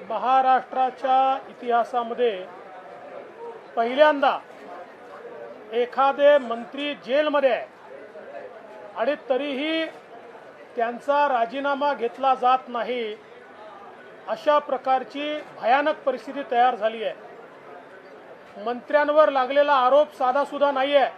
महाराष्ट्राच्या इतिहासामध्ये पहिल्यांदा एखादे मंत्री जेलमध्ये आहे आणि तरीही त्यांचा राजीनामा घेतला जात नाही, अशा प्रकारची भयानक परिस्थिती तयार झाली आहे। मंत्र्यांवर लागलेला आरोप साधासुद्धा नाही आहे,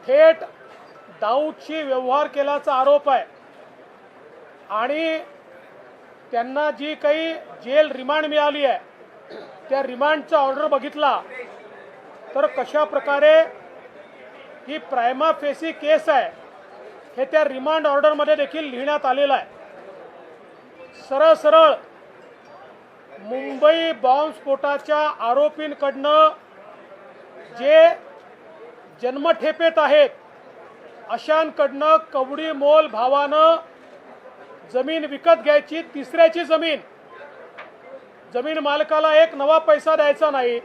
थेट दाऊदशी व्यवहार केल्याचा आरोप आहे आणि त्यांना जी काही जेल रिमांड मिळाली आहे त्या रिमांडचा ऑर्डर बघितला तर कशा प्रकारे ही प्रायमा फेसी केस आहे हे त्या रिमांड ऑर्डरमध्ये देखील लिहिण्यात आलेलं आहे। सरळ सरळ मुंबई बॉम्बस्फोटाच्या आरोपींकडनं जे जन्मठेपेत आहेत अशांकडनं कवडी मोल भावानं जमीन विकत घ्यायची, तिसऱ्याची जमीन मालकाला एक नवा पैसा द्यायचा नाही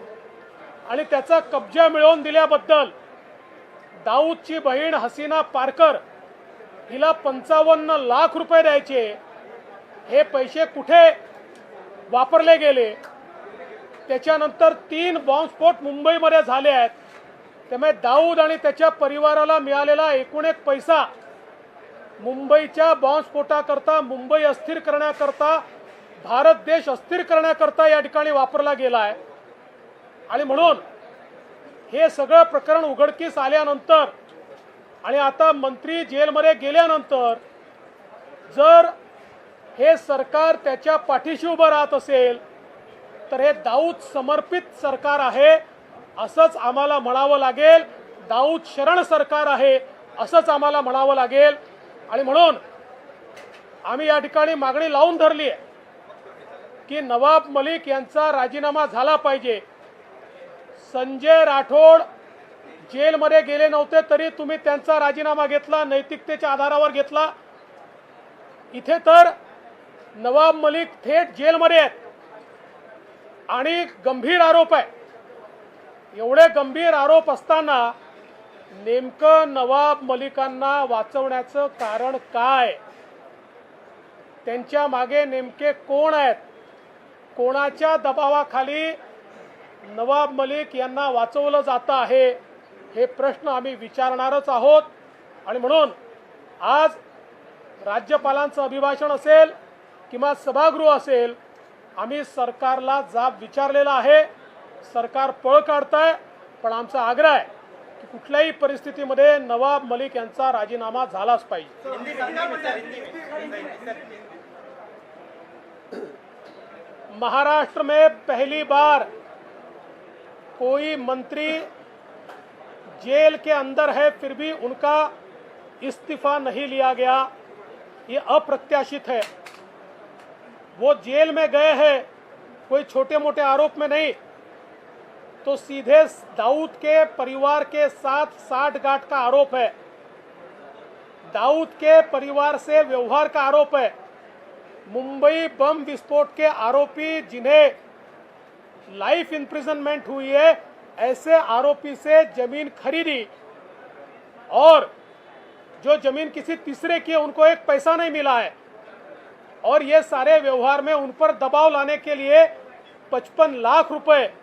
आणि त्याचा कब्जा मिळवून दिल्याबद्दल दाऊदची बहीण हसीना पारकर हिला 55 लाख रुपये द्यायचे। हे पैसे कुठे वापरले गेले? त्याच्यानंतर 3 बॉम्बस्फोट मुंबईमध्ये झाले आहेत, त्यामुळे दाऊद आणि त्याच्या परिवाराला मिळालेला एकूण एक पैसा मुंबईच्या बॉम्बस्फोटाकरता, मुंबई अस्थिर करण्याकरता, भारत देश अस्थिर करण्याकरता या ठिकाणी वापरला गेला आहे। आणि म्हणून हे सगळं प्रकरण उघडकीस आल्यानंतर आणि आता मंत्री जेलमध्ये गेल्यानंतर जर हे सरकार त्याच्या पाठीशी उभं राहत असेल तर हे दाऊद समर्पित सरकार आहे असंच आम्हाला म्हणावं लागेल, दाऊद शरण सरकार आहे असंच आम्हाला म्हणावं लागेल। आणि म्हणून आम्ही या ठिकाणी मागणी लावून धरली आहे की नवाब मलिक यांचा राजीनामा झाला पाहिजे। संजय राठोड जेलमध्ये गेले नव्हते तरी तुम्ही त्यांचा राजीनामा घेतला, नैतिकतेच्या आधारावर घेतला। इथे तर नवाब मलिक थेट जेलमध्ये आहेत आणि गंभीर आरोप आहे। एवढे गंभीर आरोप असताना नेमकं नवाब मलिकांना वाचवण्याचं कारण काय? त्यांच्या मागे नेमके कोण आहेत? कोणाच्या दबावाखाली नवाब मलिक यांना वाचवलं जातं आहे? हे प्रश्न आम्ही विचारणारच आहोत। आणि म्हणून आज राज्यपालांचं अभिभाषण असेल किंवा सभागृह असेल, आम्ही सरकारला जाब विचारलेला आहे। सरकार पळ काढतंय, पण आमचा आग्रह आहे की कुठल्याही परिस्थितीमध्ये नवाब मलिक यांचा राजीनामा झालाच पाहिजे। महाराष्ट्र में पहली बार कोई मंत्री जेल के अंदर है फिर भी उनका इस्तीफा नहीं लिया गया, ये अप्रत्याशित है। वो जेल में गए हैं कोई छोटे मोटे आरोप में नहीं, तो सीधे दाऊद के परिवार के साथ साठगांठ का आरोप है, दाऊद के परिवार से व्यवहार का आरोप है। मुंबई बम विस्फोट के आरोपी जिन्हें लाइफ इम्प्रिजनमेंट हुई है, ऐसे आरोपी से जमीन खरीदी और जो जमीन किसी तीसरे की है उनको एक पैसा नहीं मिला है, और ये सारे व्यवहार में उन पर दबाव लाने के लिए 55 लाख रुपए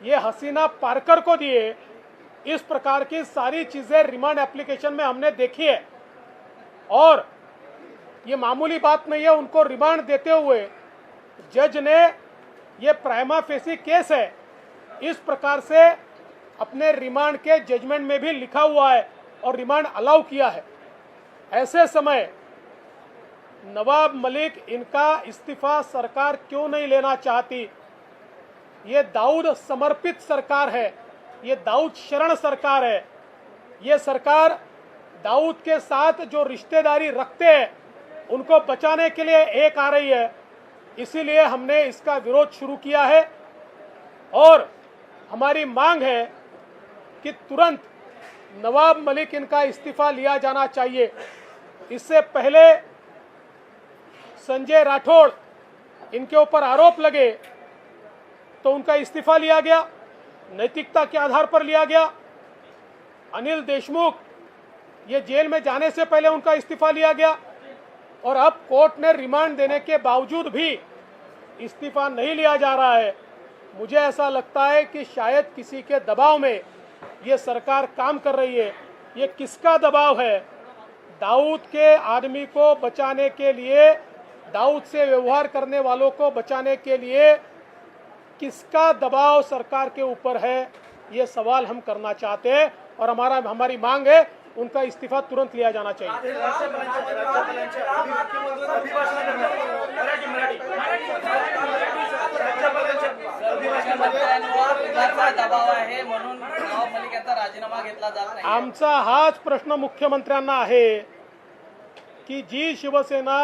ये हसीना पारकर को दिए। इस प्रकार की सारी चीजें रिमांड एप्लीकेशन में हमने देखी है और ये मामूली बात नहीं है। उनको रिमांड देते हुए जज ने ये प्राइमा फेसी केस है इस प्रकार से अपने रिमांड के जजमेंट में भी लिखा हुआ है और रिमांड अलाउ किया है। ऐसे समय नवाब मलिक इनका इस्तीफा सरकार क्यों नहीं लेना चाहती? ये दाऊद समर्पित सरकार है, ये दाऊद शरण सरकार है। ये सरकार दाऊद के साथ जो रिश्तेदारी रखते हैं उनको बचाने के लिए एक आ रही है, इसीलिए हमने इसका विरोध शुरू किया है और हमारी मांग है कि तुरंत नवाब मलिक इनका इस्तीफा लिया जाना चाहिए। इससे पहले संजय राठौड़ इनके ऊपर आरोप लगे तो उनका इस्तीफा लिया गया, नैतिकता के आधार पर लिया गया। अनिल देशमुख ये जेल में जाने से पहले उनका इस्तीफा लिया गया। और अब कोर्ट ने रिमांड देने के बावजूद भी इस्तीफा नहीं लिया जा रहा है। मुझे ऐसा लगता है कि शायद किसी के दबाव में ये सरकार काम कर रही है। ये किसका दबाव है? दाऊद के आदमी को बचाने के लिए, दाऊद से व्यवहार करने वालों को बचाने के लिए किसका दबाव सरकार के ऊपर है, ये सवाल हम करना चाहते हैं और हमारी मांग है उनका इस्तीफा तुरंत लिया जाना चाहिए। आमचा हाच प्रश्न मुख्यमंत्र्यांना आहे की जी शिवसेना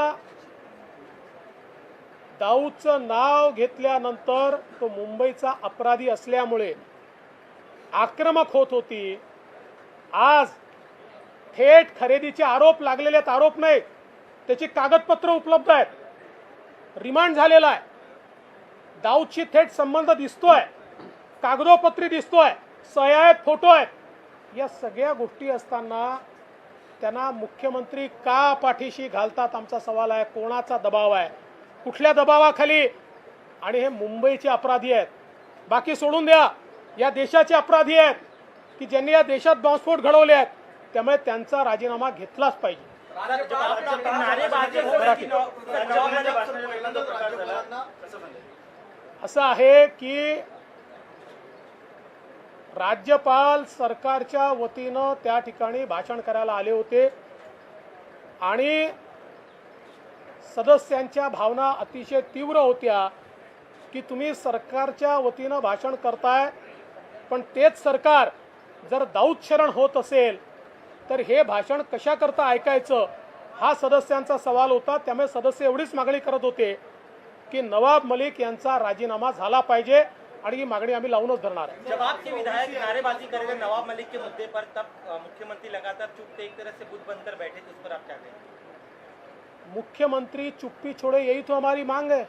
दाऊदचं नाव घेतल्यानंतर तो मुंबईचा अपराधी असल्यामुळे आक्रमक होत होती, आज थेट खरेदीचे आरोप लागलेले आहेत, आरोप नाही, त्याची कागदपत्र उपलब्ध आहेत, रिमांड झालेला आहे, दाऊदशी थेट संबंध दिसतोय, कागदोपत्री दिसतोय, सह्या आहेत, फोटो आहेत, या सगळ्या गोष्टी असताना त्यांना मुख्यमंत्री का पाठीशी घालतात? आमचा सवाल आहे, कोणाचा दबाव आहे, कुठल्या दबावाखाली? आणि हे मुंबईचे अपराधी आहेत, बाकी सोडून द्या, या देशाचे अपराधी आहेत की ज्यांनी या देशात बॉम्बस्फोट घडवले आहेत, त्यामुळे त्यांचा राजीनामा घेतलाच पाहिजे। असं आहे की राज्यपाल सरकारच्या वतीनं त्या ठिकाणी भाषण करायला आले होते आणि सदस्यांच्या भावना अतिशय तीव्र होत्या की तुम्ही सरकारच्या वतीनं भाषण करताय, पण तेच सरकार जर दाऊद शरण होत असेल तर हे भाषण कशा करता ऐकायचं, हा सदस्यांचा सवाल होता। त्यामुळे सदस्य एवढीच मागणी करत होते की नवाब मलिक यांचा राजीनामा झाला पाहिजे आणि ही मागणी आम्ही लावूनच धरणार है। जब आपके विधायक नारेबाजी कर रहे थे नवाब मलिक के मुद्दे पर, तब मुख्यमंत्री लगातार चुप थे, एक तरह से बुत बनकर बैठे थे, उस पर आप क्या कहें? मुख्यमंत्री चुप्पी छोड़े, यही तो हमारी मांग है।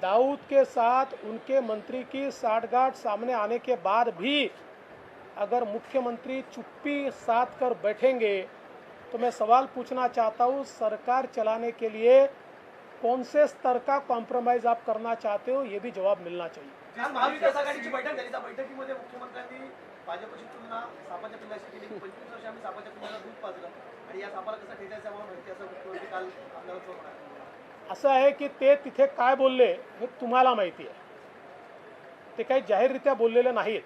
दाऊद के साथ उनके मंत्री की साठगांठ सामने आने के बाद भी अगर मुख्यमंत्री चुप्पी साध कर बैठेंगे तो मैं सवाल पूछना चाहता हूँ, सरकार चलाने के लिए कौन से स्तर का कॉम्प्रोमाइज आप करना चाहते हो, ये भी जवाब मिलना चाहिए। महाविकास आघाडीची बैठक झाली, त्या बैठकीमध्ये मुख्यमंत्र्यांनी भाजपची तुलना सापाच्या पिल्लाशी केली। 25 वर्ष आम्ही सापाच्या पिल्लाला दूध पाजलं आणि या सापाला कसा ठेचायचा मला माहिती, असं मुख्यमंत्री काल आपल्याला सांगणार। असं आहे की ते तिथे काय बोलले हे तुम्हाला माहिती आहे, ते काही जाहीररित्या बोललेले नाहीत,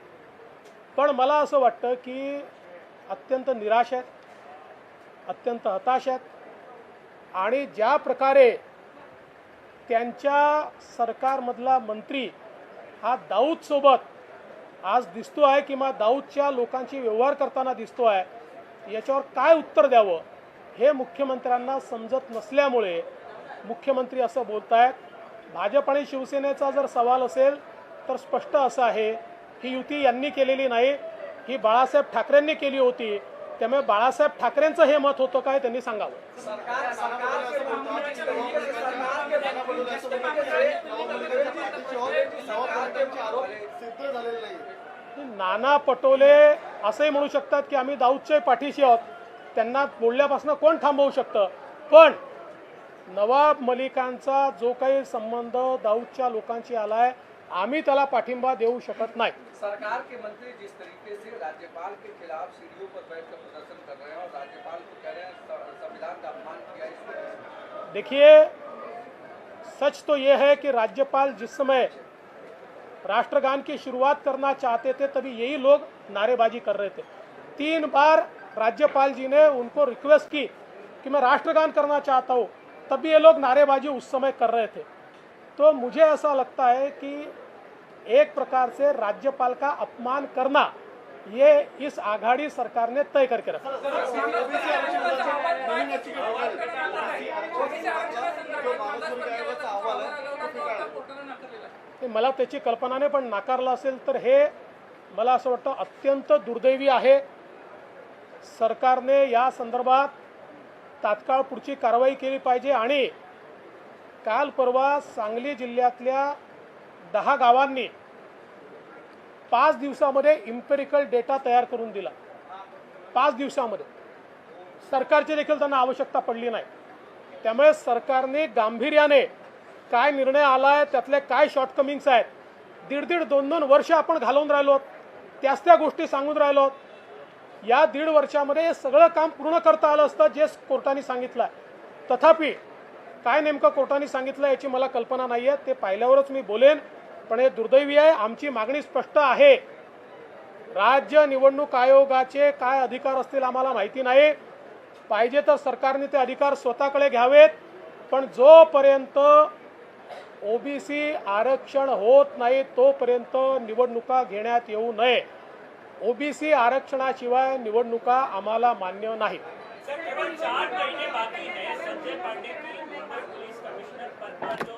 पण मला असं वाटतं की अत्यंत निराश आहेत, अत्यंत हताश आहेत आणि ज्या प्रकारे त्यांच्या सरकारमधला मंत्री हा दाऊद सोबत आज दिसतो आहे किंवा दाऊदच्या लोकांशी व्यवहार करताना दिसतो आहे, याच्यावर काय उत्तर द्यावं हे मुख्यमंत्र्यांना समजत नसल्यामुळे मुख्यमंत्री असं बोलतायत। भाजप आणि शिवसेनेचा जर सवाल असेल तर स्पष्ट असं आहे, ही युती यांनी केलेली नाही, ही बाळासाहेब ठाकरेंनी केली होती, त्यामुळे बाळासाहेब ठाकरेंचं हे मत होतं काय त्यांनी सांगावं। नाना पटोले असंही म्हणू शकतात की आम्ही दाऊदच्या पाठीशी आहोत, त्यांना बोलल्यापासून कोण थांबवू शकतं, पण नवाब मलिकांचा जो काही संबंध दाऊदच्या लोकांशी आलाय, आम्ही त्याला पाठिंबा देऊ शकत नाही। सरकार के मंत्री जिस तरीके से राज्यपाल के खिलाफ सीढ़ियों पर बैठकर प्रदर्शन कर रहे हैं और राज्यपाल को कह रहे हैं संविधान का अपमान किया है। देखिए, सच तो ये है कि राज्यपाल जिस समय राष्ट्रगान की शुरुआत करना चाहते थे तभी यही लोग नारेबाजी कर रहे थे। 3 बार राज्यपाल जी ने उनको रिक्वेस्ट की कि मैं राष्ट्रगान करना चाहता हूँ, तभी ये लोग नारेबाजी उस समय कर रहे थे। तो मुझे ऐसा लगता है कि एक प्रकार से राज्यपाल का अपमान करना ये इस आघाड़ी सरकार ने तय करके रखा। मला त्याची कल्पना नाही, पण नाकारला असेल तर हे मला असं वाटतं अत्यंत दुर्दैवी आहे। सरकारने या संदर्भात तात्काळ पुढची कारवाई केली पाहिजे आणि काल परवा सांगली जिल्ह्यातल्या 10 गावांनी 5 दिवसामध्ये इम्पेरिकल डेटा तयार करून दिला। 5 दिवसामध्ये सरकारची देखील त्यांना आवश्यकता पडली नाही। त्यामुळे सरकारने गांभीर्याने काय निर्णय आला आहे, त्यातले काय शॉर्टकमिंग्स आहेत, दीड 2 वर्ष आपण घालवून राहिलो, त्याच त्या गोष्टी सांगून राहिलो. या 1.5 वर्षामध्ये हे सगळं काम पूर्ण करता आलं असतं जे कोर्टाने सांगितलं आहे. तथापि काय नेमकं कोर्टाने सांगितलं याची मला कल्पना नाही आहे, ते पाहिल्यावरच मी बोलेन. पण हे दुर्दैवी आहे. आमची मागणी स्पष्ट आहे. राज्य निवडणूक आयोगाचे काय अधिकार असतील आम्हाला माहिती नाही. पाहिजे तर सरकारने ते अधिकार स्वतःकडे घ्यावेत. पण जोपर्यंत ओबीसी आरक्षण होत नाही तोपर्यंत निवडणुका घेण्यात येऊ नये. ओबीसी आरक्षणाशिवाय निवडणुका आम्हाला मान्य नाही. सर, केवल 4 महीने बाकी है. संजय पांडे की मुंबई पुलिस कमिश्नर पद पर जो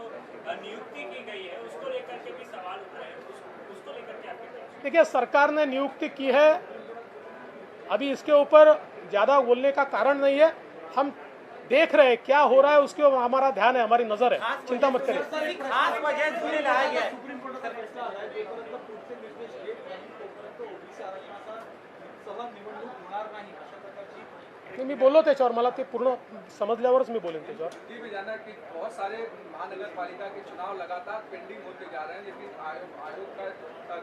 नियुक्ति की गई है उसको लेकर के भी सवाल उठ रहे हैं. उसको लेकर के आपके क्या? देखिए, सरकार ने नियुक्ति की है, अभी इसके ऊपर ज़्यादा बोलने का कारण नहीं है. हम देख रहे हैं क्या हो रहा है, उसके ऊपर हमारा ध्यान है, हमारी नज़र है. चिंता मत करिए. खास वजह जुने लाया गया है. सुप्रीम कोर्टाचा फैसला आला आहे जोपर्यंत पुढचे निर्देश येत नाही तोपर्यंत ओबीसी आरक्षणाचा सह निवडणूक होणार नाही अशा प्रकारची मी बोललो त्याच्यावर, मला ते पूर्ण समजल्यावरच मी बोलेन त्याच्यावर. ये भी जानना कि बहुत सारे महानगर पालिका के चुनाव लगातार पेंडिंग होते जा रहे हैं, लेकिन आयोग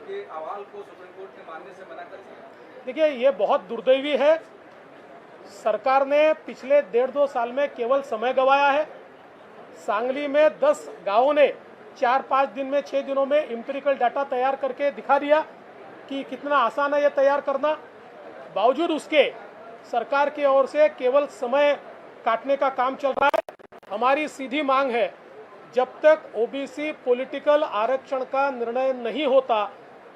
के अहवाल को सुप्रीम कोर्ट ने मानने से मना कर दिया. देखिए, ये बहुत दुर्दैवी है. सरकार ने पिछले 1.5-2 साल में केवल समय गंवाया है. सांगली में 10 गांवों ने 4-5 दिन में 6 दिनों में एम्पिरिकल डाटा तैयार करके दिखा दिया कि कितना आसान है ये तैयार करना. बावजूद उसके सरकार की ओर से केवल समय काटने का काम चल रहा है. हमारी सीधी मांग है, जब तक ओबीसी पॉलिटिकल आरक्षण का निर्णय नहीं होता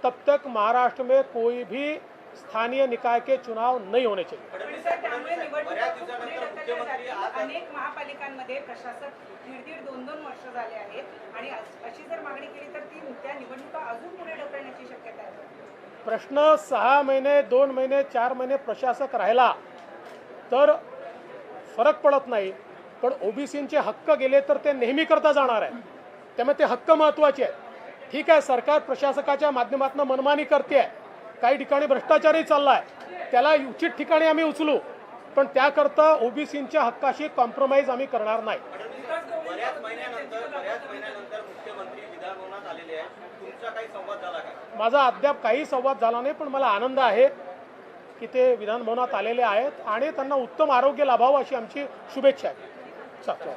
तब तक महाराष्ट्र में कोई भी स्थानीय निकाय के चुनाव नहीं होने चाहिए. त्यामुळे निवडणुका खूप पुढे ढकलल्या जातील. अनेक महापालिकांमध्ये प्रशासक 1.5-2 वर्ष झाले आहेत आणि अशी जर मागणी केली तर त्या निवडणुका अजून पुढे ढकलण्याची शक्यता आहे. प्रश्न 6 महिने, 2 महिने, 4 महिने प्रशासक राहिला तर फरक पडत नाही. पण ओबीसींचे हक्क गेले तर ते नेहमी करता जाणार आहे. त्यामुळे ते हक्क महत्त्वाचे आहेत. ठीक आहे, सरकार प्रशासकाच्या माध्यमातून मनमानी करते आहे, काही ठिकाणी भ्रष्टाचारही चाललाय, त्याला उचित ठिकाणी आम्ही उचलू. पण त्याकरता ओबीसींच्या हक्काशी कॉम्प्रोमाइज आम्ही करणार नाही. बऱ्याच महिन्यानंतर मुख्यमंत्री विधानभवनात आलेले आहेत. तुमचा काही संवाद झाला का? माझा अद्याप काही संवाद झाला नाही, पण मला आनंद आहे की ते विधानभवनात आलेले आहेत आणि त्यांना उत्तम आरोग्य लाभावं अशी आमची शुभेच्छा आहे. चला.